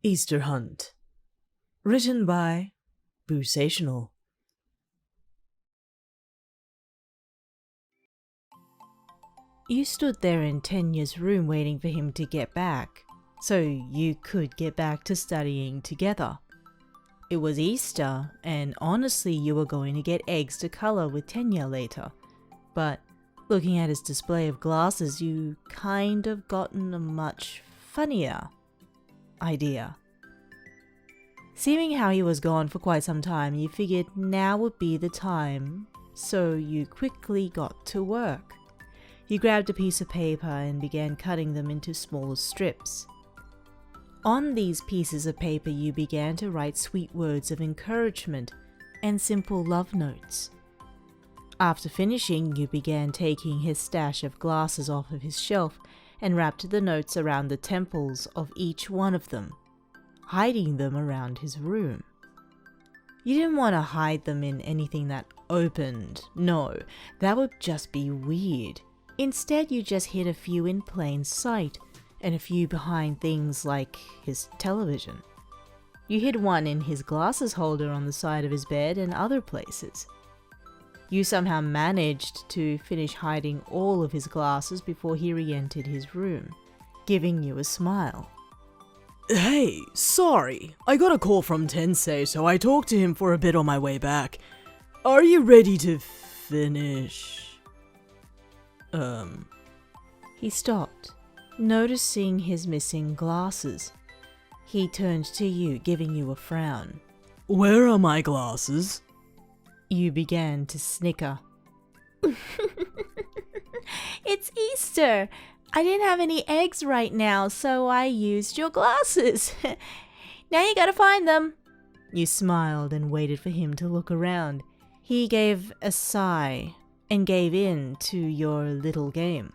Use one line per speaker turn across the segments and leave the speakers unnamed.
Easter Hunt. Written by Boosational. You stood there in Tenya's room waiting for him to get back, so you could get back to studying together. It was Easter, and honestly you were going to get eggs to colour with Tenya later, but looking at his display of glasses you kind of gotten a much funnier idea. Seeing how he was gone for quite some time, you figured now would be the time, so you quickly got to work. You grabbed a piece of paper and began cutting them into smaller strips. On these pieces of paper you began to write sweet words of encouragement and simple love notes. After finishing, you began taking his stash of glasses off of his shelf and wrapped the notes around the temples of each one of them, hiding them around his room. You didn't want to hide them in anything that opened, no, that would just be weird. Instead, you just hid a few in plain sight, and a few behind things like his television. You hid one in his glasses holder on the side of his bed and other places. You somehow managed to finish hiding all of his glasses before he re-entered his room, giving you a smile.
Hey, sorry, I got a call from Tensei, so I talked to him for a bit on my way back. Are you ready to finish?
He stopped, noticing his missing glasses. He turned to you, giving you a frown.
Where are my glasses?
You began to snicker. It's Easter! I didn't have any eggs right now, so I used your glasses. Now you gotta find them. You smiled and waited for him to look around. He gave a sigh and gave in to your little game.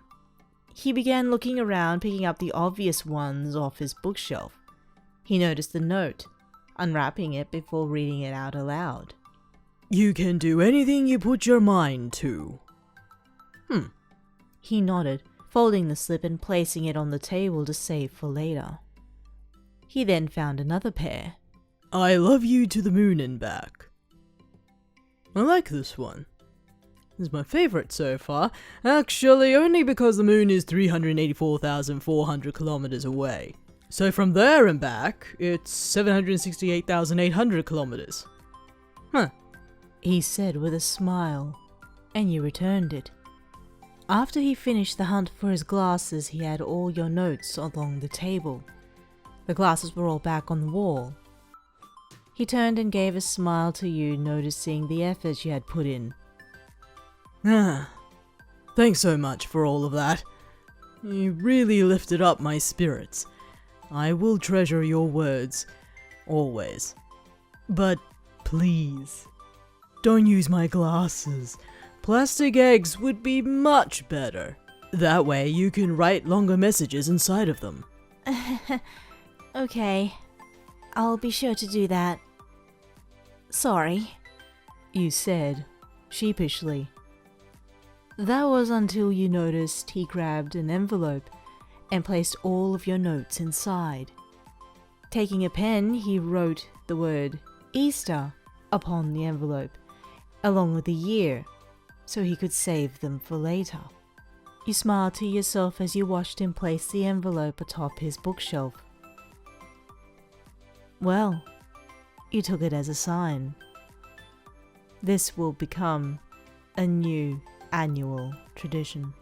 He began looking around, picking up the obvious ones off his bookshelf. He noticed the note, unwrapping it before reading it out aloud.
You can do anything you put your mind to.
He nodded, folding the slip and placing it on the table to save for later. He then found another pair.
I love you to the moon and back. I like this one. It's my favorite so far, actually only because the moon is 384,400 kilometers away. So from there and back, it's 768,800 kilometers.
He said with a smile, and you returned it. After he finished the hunt for his glasses, he had all your notes along the table. The glasses were all back on the wall. He turned and gave a smile to you, noticing the effort you had put in.
Thanks so much for all of that. You really lifted up my spirits. I will treasure your words, always. But please, don't use my glasses. Plastic eggs would be much better. That way you can write longer messages inside of them.
Okay, I'll be sure to do that. Sorry, you said, sheepishly. That was until you noticed he grabbed an envelope and placed all of your notes inside. Taking a pen, he wrote the word Easter upon the envelope, along with the year, so he could save them for later. You smiled to yourself as you watched him place the envelope atop his bookshelf. Well, you took it as a sign. This will become a new annual tradition.